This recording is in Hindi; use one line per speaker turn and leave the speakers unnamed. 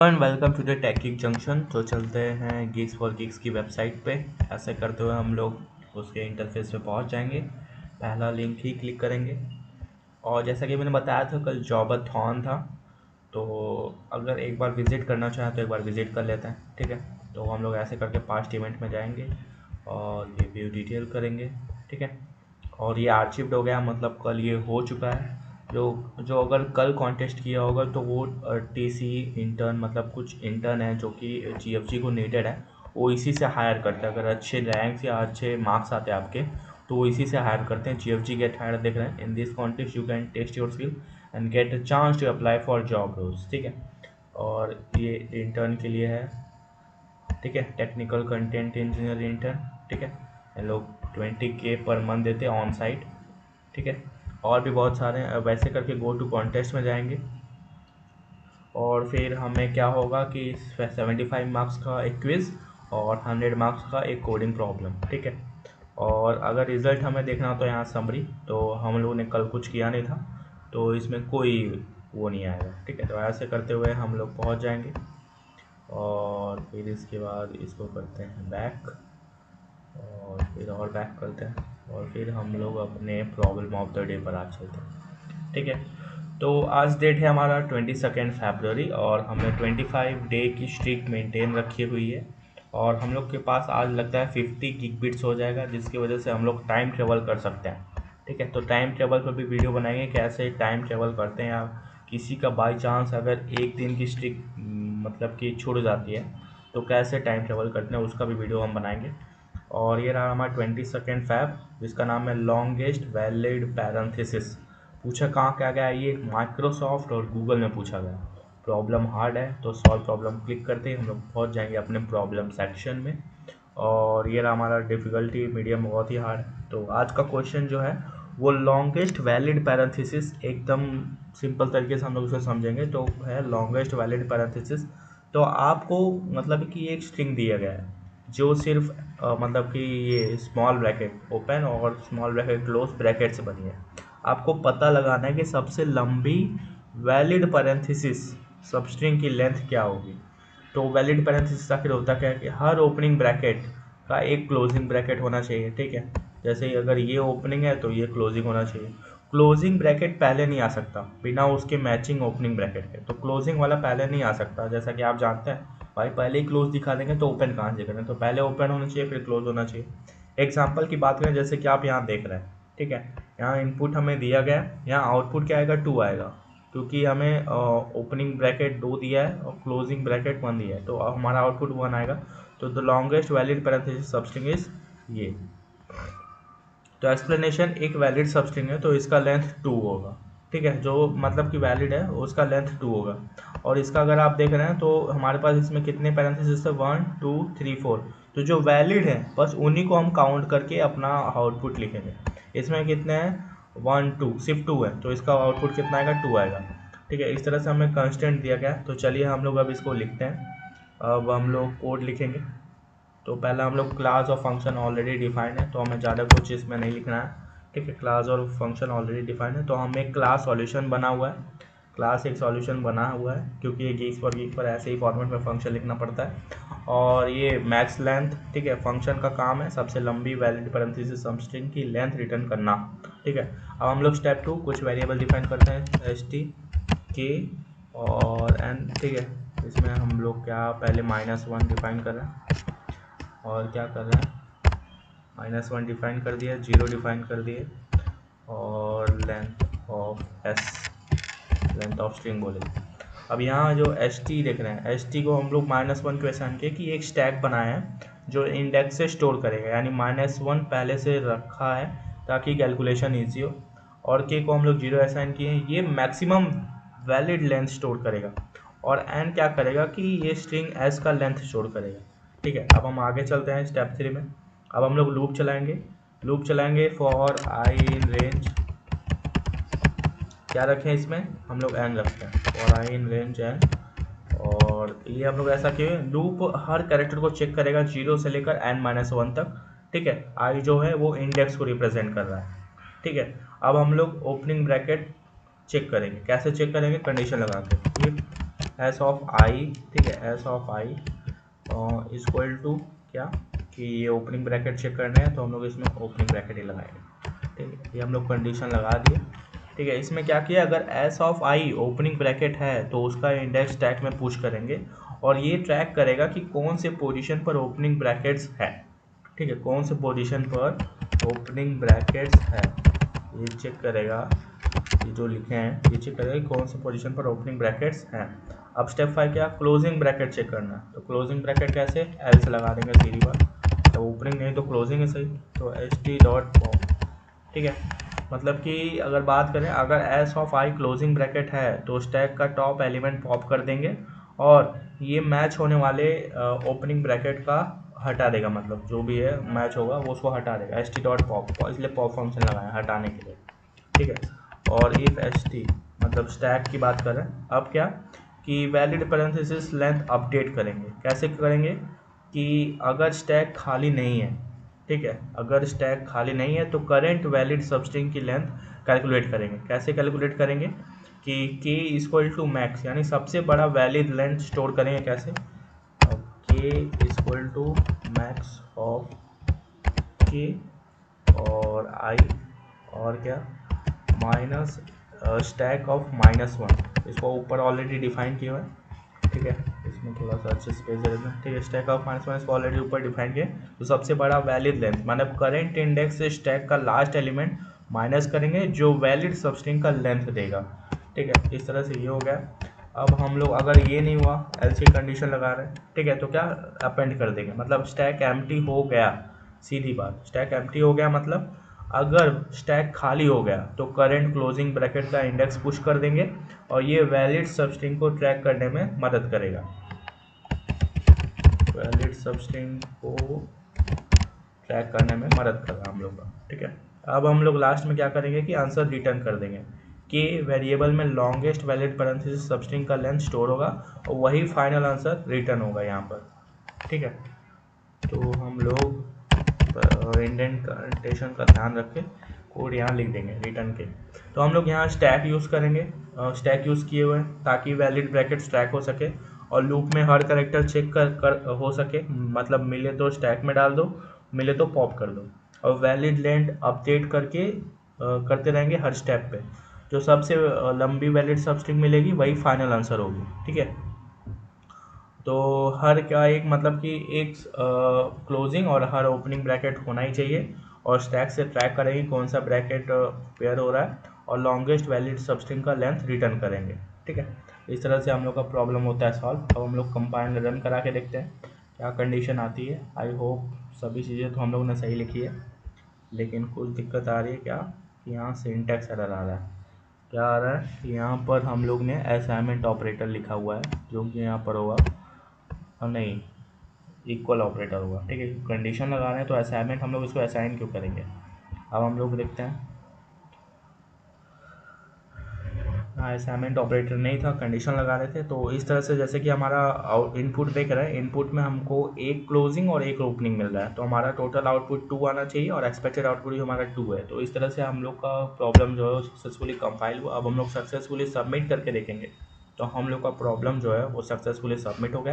And welcome to the Tech Geek Junction. तो चलते हैं गीक्स फॉर गीक्स की वेबसाइट पे। ऐसे करते हुए हम लोग उसके इंटरफेस पे पहुंच जाएंगे। पहला लिंक ही क्लिक करेंगे और जैसा कि मैंने बताया था कल जॉबाथॉन था, तो अगर एक बार विज़िट करना चाहें तो एक बार विज़िट कर लेते हैं। ठीक है, तो हम लोग ऐसे करके पास्ट इवेंट में जाएंगे और ये व्यू डिटेल करेंगे। ठीक है, और ये आर्चिव्ड हो गया, मतलब कल ये हो चुका है। जो जो अगर कल कॉन्टेस्ट किया होगा तो वो टीसी इंटर्न, मतलब कुछ इंटर्न है जो कि जीएफजी को नीडेड है, वो इसी से हायर करते हैं। अगर अच्छे रैंक्स या अच्छे मार्क्स आते हैं आपके तो वो इसी से हायर करते हैं। जीएफजी गेट हायर देख रहे हैं। In this contest you can test your skill and get a chance to apply for job roles. ठीक है, और ये इंटर्न के लिए है। ठीक है, टेक्निकल कंटेंट इंजीनियर इंटर्न। ठीक है, ये लोग 20K पर मंथ देते हैं ऑन साइट। ठीक है, और भी बहुत सारे हैं। वैसे करके गो टू कॉन्टेस्ट में जाएंगे और फिर हमें क्या होगा कि 75 मार्क्स का एक क्विज़ और 100 मार्क्स का एक कोडिंग प्रॉब्लम। ठीक है, और अगर रिज़ल्ट हमें देखना हो तो यहाँ समरी, तो हम लोगों ने कल कुछ किया नहीं था तो इसमें कोई वो नहीं आएगा। ठीक है, तो ऐसे करते हुए हम लोग पहुँच जाएंगे और फिर इसके बाद इसको करते हैं बैक और फिर और बैक करते हैं और फिर हम लोग अपने प्रॉब्लम ऑफ द डे पर आ चलते हैं। ठीक है, तो आज डेट है हमारा 22 फरवरी और हमने 25 डे की स्ट्रीक मेंटेन रखी हुई है और हम लोग के पास आज लगता है 50 गीगाबिट्स हो जाएगा, जिसकी वजह से हम लोग टाइम ट्रेवल कर सकते हैं। ठीक है, तो टाइम ट्रेवल पर भी वीडियो बनाएंगे कैसे टाइम ट्रेवल करते हैं। आप किसी का बाई चांस अगर एक दिन की स्ट्रीक मतलब कि छूट जाती है तो कैसे टाइम ट्रेवल करते हैं उसका भी वीडियो हम बनाएंगे। और ये रहा हमारा 22 फैब, जिसका नाम है लॉन्गेस्ट वैलिड पैरेंथेसिस। पूछा कहाँ क्या गया, ये माइक्रोसॉफ्ट और गूगल में पूछा गया। प्रॉब्लम हार्ड है तो सॉल्व प्रॉब्लम क्लिक करते ही हम लोग पहुँच जाएंगे अपने प्रॉब्लम सेक्शन में। और ये रहा हमारा डिफ़िकल्टी मीडियम, बहुत ही हार्ड है। तो आज का क्वेश्चन जो है वो लॉन्गेस्ट वैलिड पैरेंथेसिस, एकदम सिंपल तरीके से हम लोग उसे समझेंगे तो है लॉन्गेस्ट वैलिड पैरेंथेसिस। तो आपको मतलब कि एक स्ट्रिंग दिया गया है जो सिर्फ मतलब कि ये स्मॉल ब्रैकेट ओपन और स्मॉल ब्रैकेट क्लोज ब्रैकेट से बनी है। आपको पता लगाना है कि सबसे लंबी वैलिड पैरेंथेसिस सब स्ट्रिंग की लेंथ क्या होगी। तो वैलिड पैरेंथेसिस आखिर होता क्या है कि हर ओपनिंग ब्रैकेट का एक क्लोजिंग ब्रैकेट होना चाहिए। ठीक है, जैसे ही अगर ये ओपनिंग है तो ये क्लोजिंग होना चाहिए। क्लोजिंग ब्रैकेट पहले नहीं आ सकता बिना उसके मैचिंग ओपनिंग ब्रैकेट के, तो क्लोजिंग वाला पहले नहीं आ सकता। जैसा कि आप जानते हैं भाई, पहले ही क्लोज दिखा देंगे तो ओपन कहाँ से करें, तो पहले ओपन होना चाहिए फिर क्लोज होना चाहिए। एग्जाम्पल की बात करें जैसे कि आप यहाँ देख रहे हैं। ठीक है, यहाँ इनपुट हमें दिया गया है, यहाँ आउटपुट क्या आएगा 2 आएगा, क्योंकि हमें ओपनिंग ब्रैकेट 2 दिया है और क्लोजिंग ब्रैकेट 1 दिया है, तो हमारा आउटपुट 1 आएगा। तो the longest valid parenthesis substring is ये। तो एक्सप्लेनेशन, एक वैलिड सबस्ट्रिंग है तो इसका लेंथ 2 होगा। ठीक है, जो मतलब कि वैलिड है उसका लेंथ 2 होगा। और इसका अगर आप देख रहे हैं तो हमारे पास इसमें कितने पैरेंथेसिस है, 1 2 3 4। तो जो वैलिड है बस उन्हीं को हम काउंट करके अपना आउटपुट लिखेंगे। इसमें कितने हैं 1 2, सिर्फ 2 है तो इसका आउटपुट कितना आएगा 2 आएगा। ठीक है, इस तरह से हमें कंस्टेंट दिया गया। तो चलिए हम लोग अब इसको लिखते हैं। अब हम लोग कोड लिखेंगे। तो पहला हम लोग क्लास और फंक्शन ऑलरेडी डिफाइंड है तो हमें ज़्यादा कुछ इसमें नहीं लिखना है। ठीक है, क्लास और फंक्शन ऑलरेडी डिफाइंड है तो हमें एक क्लास सॉल्यूशन बना हुआ है। क्लास एक सॉल्यूशन बना हुआ है क्योंकि ये गीक्स पर ऐसे ही फॉर्मेट में फंक्शन लिखना पड़ता है। और ये मैक्स लेंथ, ठीक है, फंक्शन का काम है सबसे लंबी वैलिड पैरेंथेसिस सबस्ट्रिंग की लेंथ रिटर्न करना। ठीक है, अब हम लोग स्टेप 2 कुछ वेरिएबल डिफाइन करते हैं, एस टी के और एन। ठीक है, इसमें हम लोग क्या पहले -1 डिफाइन कर रहे हैं और क्या कर रहे हैं, -1 डिफाइन कर दिया, 0 डिफाइन कर दिए और length of S, length of string बोले। अब यहाँ जो एस टी देख रहे हैं, एस टी को हम लोग -1 क्यों असाइन किए कि एक स्टैक बनाया है जो इंडेक्स से स्टोर करेगा, यानी -1 पहले से रखा है ताकि कैलकुलेशन ईजी हो। और के को हम लोग 0 असाइन किए हैं, ये मैक्सिमम वैलिड लेंथ स्टोर करेगा। और एन क्या करेगा कि ये स्ट्रिंग एस का लेंथ स्टोर करेगा। ठीक है, अब हम आगे चलते हैं स्टेप 3 में। अब हम लोग लूप चलाएंगे। लूप चलाएंगे फॉर आई इन रेंज, क्या रखें इसमें हम लोग एन रखते हैं, for I in range N. और ये हम लोग ऐसा किए, लूप हर कैरेक्टर को चेक करेगा 0 से लेकर n-1 तक। ठीक है, आई जो है वो इंडेक्स को रिप्रेजेंट कर रहा है। ठीक है, अब हम लोग ओपनिंग ब्रैकेट चेक करेंगे। कैसे चेक करेंगे, कंडीशन लगा के, एस ऑफ आई, ठीक है, S of I equal to क्या कि ये ओपनिंग ब्रैकेट चेक करना है तो हम लोग इसमें ओपनिंग ब्रैकेट ही लगाएंगे, ठीक है। ये हम लोग कंडीशन लगा दिए, ठीक है। इसमें क्या किया, अगर S of I opening bracket है तो उसका इंडेक्स टैग में पुश करेंगे और ये ट्रैक करेगा कि कौन से पोजीशन पर ओपनिंग ब्रैकेट्स है, ठीक है, कौन से पोजीशन पर ओपनिंग ब्रैकेट्स है ये चेक करेगा। ये जो लिखे हैं ये चेक करेगा कि कौन से पोजीशन पर ओपनिंग ब्रैकेट्स हैं। अब स्टेप 5 क्या, क्लोजिंग ब्रैकेट चेक करना है। तो क्लोजिंग ब्रैकेट कैसे, एल से लगा देंगे सीधी बात, तो ओपनिंग नहीं तो क्लोजिंग है सही, तो एच टी डॉट पॉप, ठीक है। मतलब कि अगर बात करें, अगर S of I closing bracket है तो स्टैक का टॉप एलिमेंट पॉप कर देंगे और ये मैच होने वाले ओपनिंग ब्रैकेट का हटा देगा, मतलब जो भी है मैच होगा वो उसको हटा देगा, एच टी डॉट पॉप, इसलिए पॉप फंक्शन लगाया हटाने के लिए, ठीक है। और इफ एच टी मतलब स्टैक की बात करें, अब क्या कि वैलिड पैरेंथेसिस लेंथ अपडेट करेंगे। कैसे करेंगे कि अगर स्टैक खाली नहीं है, ठीक है, अगर स्टैक खाली नहीं है तो करेंट वैलिड सबस्ट्रिंग की लेंथ कैलकुलेट करेंगे। कैसे कैलकुलेट करेंगे कि k इक्वल टू मैक्स, यानी सबसे बड़ा वैलिड लेंथ स्टोर करेंगे। कैसे, k equal to max of k और i और क्या माइनस स्टैक ऑफ -1, इसको ऊपर ऑलरेडी डिफाइन किया हुआ है, ठीक है। इसमें थोड़ा सा अच्छे स्पेस दे देना, ठीक है। स्टैक ऑफ -1 इसको ऑलरेडी ऊपर डिफाइन किया, तो सबसे बड़ा वैलिड लेंथ मतलब करेंट इंडेक्स से स्टैक का लास्ट एलिमेंट माइनस करेंगे जो वैलिड सबस्ट्रिंग का लेंथ देगा, ठीक है। इस तरह से ये हो गया। अब हम लोग अगर ये नहीं हुआ, एल्स की कंडीशन लगा रहे हैं, ठीक है, तो क्या अपेंड कर देंगे, मतलब स्टैक एम्प्टी हो गया, सीधी बात, स्टैक एम्प्टी हो गया मतलब अगर स्टैक खाली हो गया तो करंट क्लोजिंग ब्रैकेट का इंडेक्स पुश कर देंगे और ये वैलिड सबस्ट्रिंग को ट्रैक करने में मदद करेगा, वैलिड सबस्ट्रिंग को ट्रैक करने में मदद कर रहा है हम लोग का, ठीक है। अब हम लोग लास्ट में क्या करेंगे कि आंसर रिटर्न कर देंगे कि वेरिएबल में लॉन्गेस्ट वैलिड पैरेंथेसिस सबस्ट्रिंग का लेंथ स्टोर होगा और वही फाइनल आंसर रिटर्न होगा यहाँ पर, ठीक है। तो हम लोग इंडेंटेशन का ध्यान रखें, कोड यहाँ लिख देंगे रिटर्न के। तो हम लोग यहाँ स्टैक यूज़ करेंगे, स्टैक यूज़ किए हुए हैं ताकि वैलिड ब्रैकेट ट्रैक हो सके और लूप में हर करेक्टर चेक कर हो सके, मतलब मिले तो स्टैक में डाल दो, मिले तो पॉप कर दो और वैलिड लेंथ अपडेट करके करते रहेंगे हर स्टेप पे। जो सबसे लंबी वैलिड सबस्ट्रिंग मिलेगी वही फाइनल आंसर होगी, ठीक है। तो हर क्या एक मतलब कि एक क्लोजिंग और हर ओपनिंग ब्रैकेट होना ही चाहिए और स्टैक से ट्रैक करेंगे कौन सा ब्रैकेट पेयर हो रहा है और लॉन्गेस्ट वैलिड सबस्ट्रिंग का लेंथ रिटर्न करेंगे, ठीक है। इस तरह से हम लोग का प्रॉब्लम होता है सॉल्व। अब हम लोग कंपाइल रन करा के देखते हैं क्या कंडीशन आती है। आई होप सभी चीज़ें तो हम लोग ने सही लिखी है, लेकिन कुछ दिक्कत आ रही है क्या कि यहाँ सिंटैक्स एरर आ रहा है। क्या आ रहा है कि यहाँ पर हम लोग ने असाइनमेंट ऑपरेटर लिखा हुआ है जो कि यहाँ पर होगा और नहीं इक्वल ऑपरेटर होगा, ठीक है। कंडीशन लगा रहे हैं तो असाइनमेंट हम लोग इसको असाइन क्यों करेंगे। अब हम लोग देखते हैं, हाँ असाइनमेंट ऑपरेटर नहीं था, कंडीशन लगा रहे थे। तो इस तरह से जैसे कि हमारा इनपुट देख रहा है, इनपुट में हमको एक क्लोजिंग और एक ओपनिंग मिल रहा है, तो हमारा टोटल आउटपुट 2 आना चाहिए और एक्सपेक्टेड आउटपुट भी हमारा 2 है। तो इस तरह से हम लोग का प्रॉब्लम जो है सक्सेसफुली कंपाइल हुआ। अब हम लोग सक्सेसफुली सबमिट करके देखेंगे तो हम लोग का प्रॉब्लम जो है वो सक्सेसफुली सबमिट हो गया।